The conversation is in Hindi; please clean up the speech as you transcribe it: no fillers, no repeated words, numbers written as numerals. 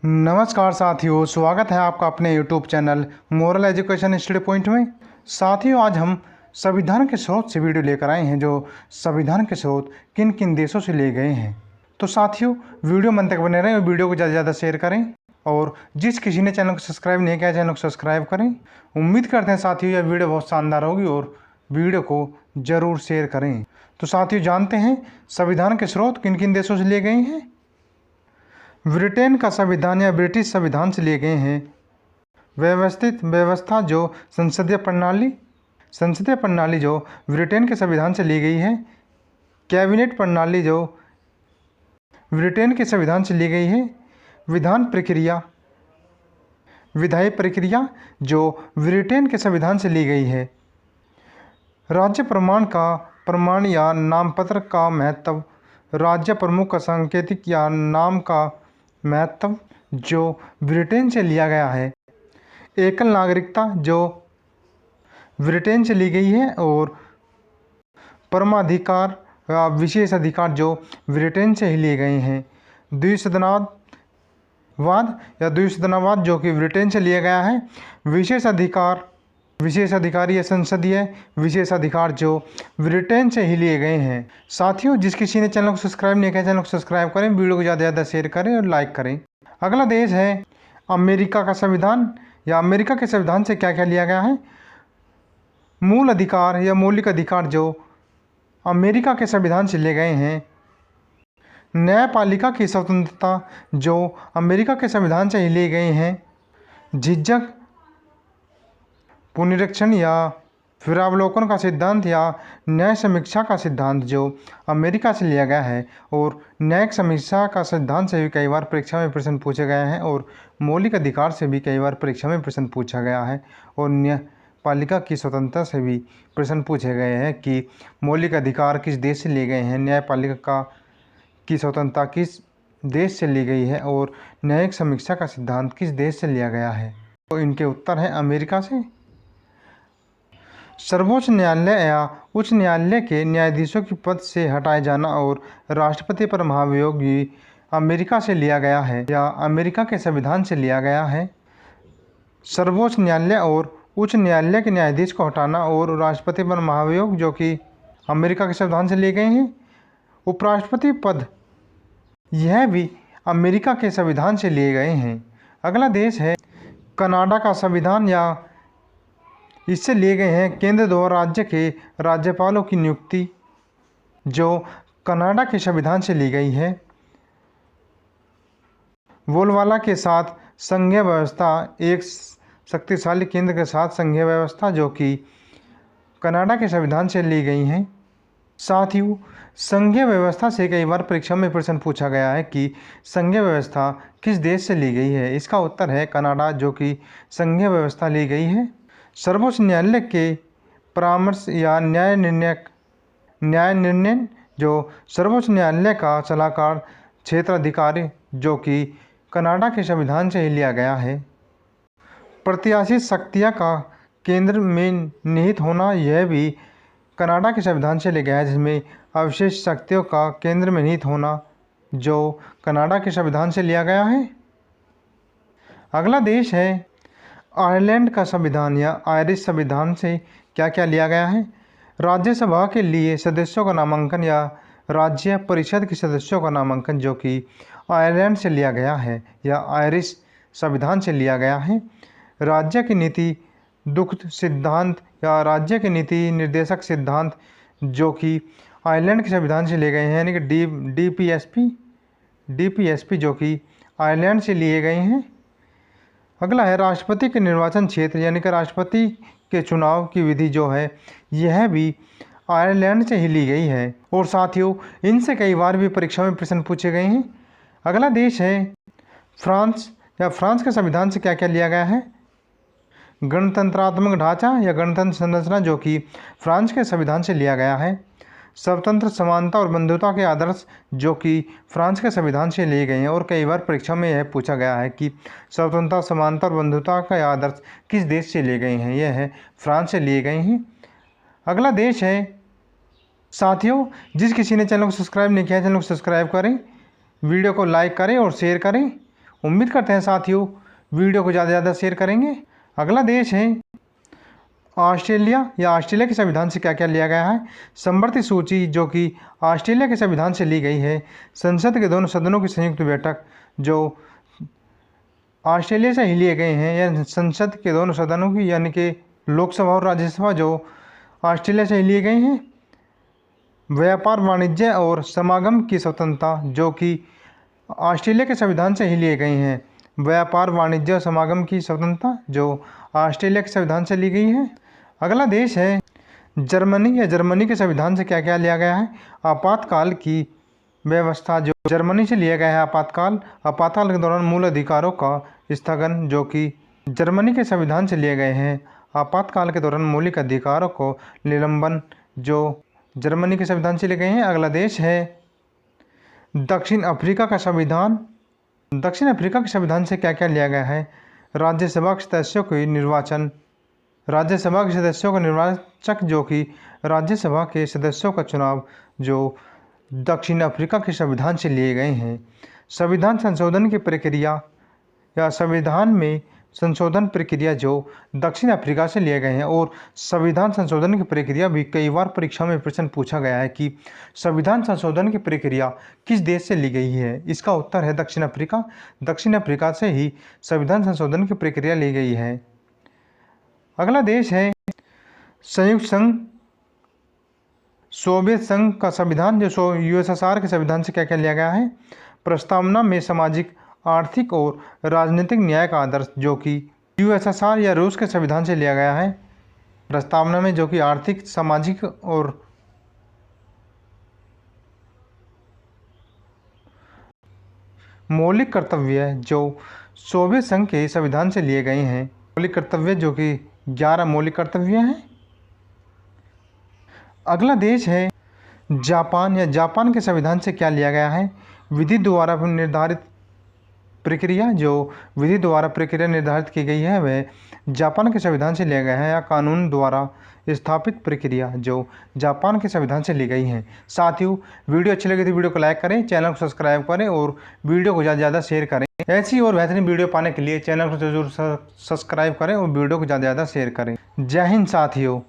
नमस्कार साथियों, स्वागत है आपका अपने YouTube channel moral education study point में। साथियों, आज हम संविधान के स्रोत से वीडियो लेकर आए हैं, जो संविधान के स्रोत किन किन देशों से लिए गए हैं। तो साथियों, वीडियो मन तक बने रहें और वीडियो को ज़्यादा से ज़्यादा शेयर करें। और जिस किसी ने चैनल को सब्सक्राइब नहीं किया, चैनल को सब्सक्राइब करें। उम्मीद करते हैं साथियों यह वीडियो बहुत शानदार होगी और वीडियो को ज़रूर शेयर करें। तो साथियों, जानते हैं संविधान के स्रोत किन किन देशों से लिए गए हैं। ब्रिटेन का संविधान या ब्रिटिश संविधान से लिए गए हैं। व्यवस्थित व्यवस्था जो संसदीय प्रणाली जो ब्रिटेन के संविधान से ली गई है। कैबिनेट प्रणाली जो ब्रिटेन के संविधान से ली गई है। विधायी प्रक्रिया जो ब्रिटेन के संविधान से ली गई है। राज्य प्रमाण या नामपत्र का महत्व। राज्य प्रमुख का सांकेतिक या नाम का महत्व जो ब्रिटेन से लिया गया है। एकल नागरिकता जो ब्रिटेन से ली गई है। और परमाधिकार या विशेष अधिकार जो ब्रिटेन से ही लिए गए हैं। द्विसदनावाद जो कि ब्रिटेन से लिया गया है। विशेष अधिकारी या संसदीय विशेषाधिकार जो ब्रिटेन से ही लिए गए हैं। साथियों, जिस किसी ने चैनल को सब्सक्राइब नहीं किया, चैनल को सब्सक्राइब करें, वीडियो को ज़्यादा से ज़्यादा शेयर करें और लाइक करें। अगला देश है अमेरिका का संविधान, या अमेरिका के संविधान से क्या क्या लिया गया है। मूल अधिकार या मौलिक अधिकार जो अमेरिका के संविधान से लिए गए हैं। न्यायपालिका की स्वतंत्रता जो अमेरिका के संविधान से ही लिए गए हैं। झिझक पुनरीक्षण या फिरावलोकन का सिद्धांत या न्याय समीक्षा का सिद्धांत जो अमेरिका से लिया गया है। और न्यायिक समीक्षा का सिद्धांत से भी कई बार परीक्षा में प्रश्न पूछे गए हैं। और मौलिक अधिकार से भी कई बार परीक्षा में प्रश्न पूछा गया है। और न्यायपालिका की स्वतंत्रता से भी प्रश्न पूछे गए हैं कि मौलिक अधिकार किस देश से लिए गए हैं, न्यायपालिका की स्वतंत्रता किस देश से ली गई है, और न्यायिक समीक्षा का सिद्धांत किस देश से लिया गया है। तो इनके उत्तर है अमेरिका से। सर्वोच्च न्यायालय या उच्च न्यायालय के न्यायाधीशों की पद से हटाए जाना और राष्ट्रपति पर महाभियोग भी अमेरिका से लिया गया है या अमेरिका के संविधान से लिया गया है। सर्वोच्च न्यायालय और उच्च न्यायालय के न्यायाधीश को हटाना और राष्ट्रपति पर महाभियोग जो कि अमेरिका के संविधान से लिए गए हैं। उपराष्ट्रपति पद यह भी अमेरिका के संविधान से लिए गए हैं। अगला देश है कनाडा का संविधान, या इससे लिए गए हैं केंद्र द्वारा राज्य के राज्यपालों की नियुक्ति जो कनाडा के संविधान से ली गई है। बोलबाला के साथ संघीय व्यवस्था, एक शक्तिशाली केंद्र के साथ संघीय व्यवस्था जो कि कनाडा के संविधान से ली गई हैं। साथियों, संघीय व्यवस्था से कई बार परीक्षा में प्रश्न पूछा गया है कि संघीय व्यवस्था किस देश से ली गई है। इसका उत्तर है कनाडा, जो कि संघीय व्यवस्था ली गई है। सर्वोच्च न्यायालय के परामर्श या न्याय निर्णय जो सर्वोच्च न्यायालय का सलाहकार क्षेत्राधिकारी जो कि कनाडा के संविधान से ही लिया गया है। प्रत्याशित शक्तियाँ का केंद्र में निहित होना, यह भी कनाडा के संविधान से लिया गया है, जिसमें अवशेष शक्तियों का केंद्र में निहित होना जो कनाडा के संविधान से लिया गया है। अगला देश है आयरलैंड का संविधान, या आयरिश संविधान से क्या क्या लिया गया है। राज्यसभा के लिए सदस्यों का नामांकन या राज्य परिषद के सदस्यों का नामांकन जो कि आयरलैंड से लिया गया है या आयरिश संविधान से लिया गया है। राज्य की नीति दुग्ध सिद्धांत या राज्य के नीति निर्देशक सिद्धांत जो कि आयरलैंड के संविधान से लिए गए हैं, यानी कि डीपीएसपी जो कि आयरलैंड से लिए गए हैं। अगला है राष्ट्रपति के निर्वाचन क्षेत्र, यानी कि राष्ट्रपति के चुनाव की विधि जो है, यह भी आयरलैंड से ही ली गई है। और साथियों, इनसे कई बार भी परीक्षा में प्रश्न पूछे गए हैं। अगला देश है फ्रांस, या फ्रांस के संविधान से क्या क्या लिया गया है। गणतंत्रात्मक ढांचा या गणतंत्र संरचना जो कि फ्रांस के संविधान से लिया गया है। स्वतंत्र समानता और बंधुता के आदर्श जो कि फ्रांस के संविधान से लिए गए हैं। और कई बार परीक्षा में यह पूछा गया है कि स्वतंत्रता, समानता और बंधुता के आदर्श किस देश से लिए गए हैं, यह है फ्रांस से लिए गए हैं। अगला देश है साथियों, जिस किसी ने चैनल को सब्सक्राइब नहीं किया है, चैनल को सब्सक्राइब करें, वीडियो को लाइक करें और शेयर करें। उम्मीद करते हैं साथियों वीडियो को ज़्यादा से ज़्यादा शेयर करेंगे। अगला देश है ऑस्ट्रेलिया, या ऑस्ट्रेलिया के संविधान से क्या क्या लिया गया है। संवर्ती सूची जो कि ऑस्ट्रेलिया के संविधान से ली गई है। संसद के दोनों सदनों की संयुक्त बैठक जो ऑस्ट्रेलिया से ही लिए गए हैं, या संसद के दोनों सदनों की यानी कि लोकसभा और राज्यसभा जो ऑस्ट्रेलिया से ही लिए गए हैं। व्यापार वाणिज्य और समागम की स्वतंत्रता जो कि ऑस्ट्रेलिया के संविधान से ही लिए गए हैं। व्यापार वाणिज्य और समागम की स्वतंत्रता जो ऑस्ट्रेलिया के संविधान से ली गई है। अगला देश है जर्मनी, या जर्मनी के संविधान से क्या क्या लिया गया है। आपातकाल की व्यवस्था जो जर्मनी से लिया गया है। आपातकाल के दौरान मूल अधिकारों का स्थगन जो कि जर्मनी के संविधान से लिए गए हैं। आपातकाल के दौरान मौलिक अधिकारों को निलंबन जो जर्मनी के संविधान से लिए गए हैं। अगला देश है दक्षिण अफ्रीका का संविधान। दक्षिण अफ्रीका के संविधान से क्या क्या लिया गया है। राज्यसभा के सदस्यों के निर्वाचन, राज्यसभा के सदस्यों का निर्वाचक जो कि राज्यसभा के सदस्यों का चुनाव जो दक्षिण अफ्रीका के संविधान से लिए गए हैं। संविधान संशोधन की प्रक्रिया, या संविधान में संशोधन प्रक्रिया जो दक्षिण अफ्रीका से लिए गए हैं। और संविधान संशोधन की प्रक्रिया भी कई बार परीक्षा में प्रश्न पूछा गया है कि संविधान संशोधन की प्रक्रिया किस देश से ली गई है। इसका उत्तर है दक्षिण अफ्रीका। दक्षिण अफ्रीका से ही संविधान संशोधन की प्रक्रिया ली गई है। अगला देश है संयुक्त संघ, सोवियत संघ का संविधान जो यूएसएसआर के संविधान से क्या क्या लिया गया है। प्रस्तावना में सामाजिक, आर्थिक और राजनीतिक न्याय का आदर्श जो कि यूएसएसआर या रूस के संविधान से लिया गया है। प्रस्तावना में जो कि आर्थिक, सामाजिक और मौलिक कर्तव्य जो सोवियत संघ के संविधान से लिए गए हैं। मौलिक कर्तव्य जो कि 11 मौलिक कर्तव्य हैं। अगला देश है जापान, या जापान के संविधान से क्या लिया गया है। विधि द्वारा निर्धारित प्रक्रिया जो विधि द्वारा प्रक्रिया निर्धारित की गई है वह जापान के संविधान से लिया गया है। या कानून द्वारा स्थापित प्रक्रिया जो जापान के संविधान से ली गई है। साथियों वीडियो अच्छी लगी तो वीडियो को लाइक करें, चैनल को सब्सक्राइब करें और वीडियो को ज़्यादा से ज़्यादा शेयर करें। ऐसी और बेहतरीन वीडियो पाने के लिए चैनल को जरूर सब्सक्राइब करें और वीडियो को ज़्यादा से ज़्यादा शेयर करें। जय हिंद साथियों।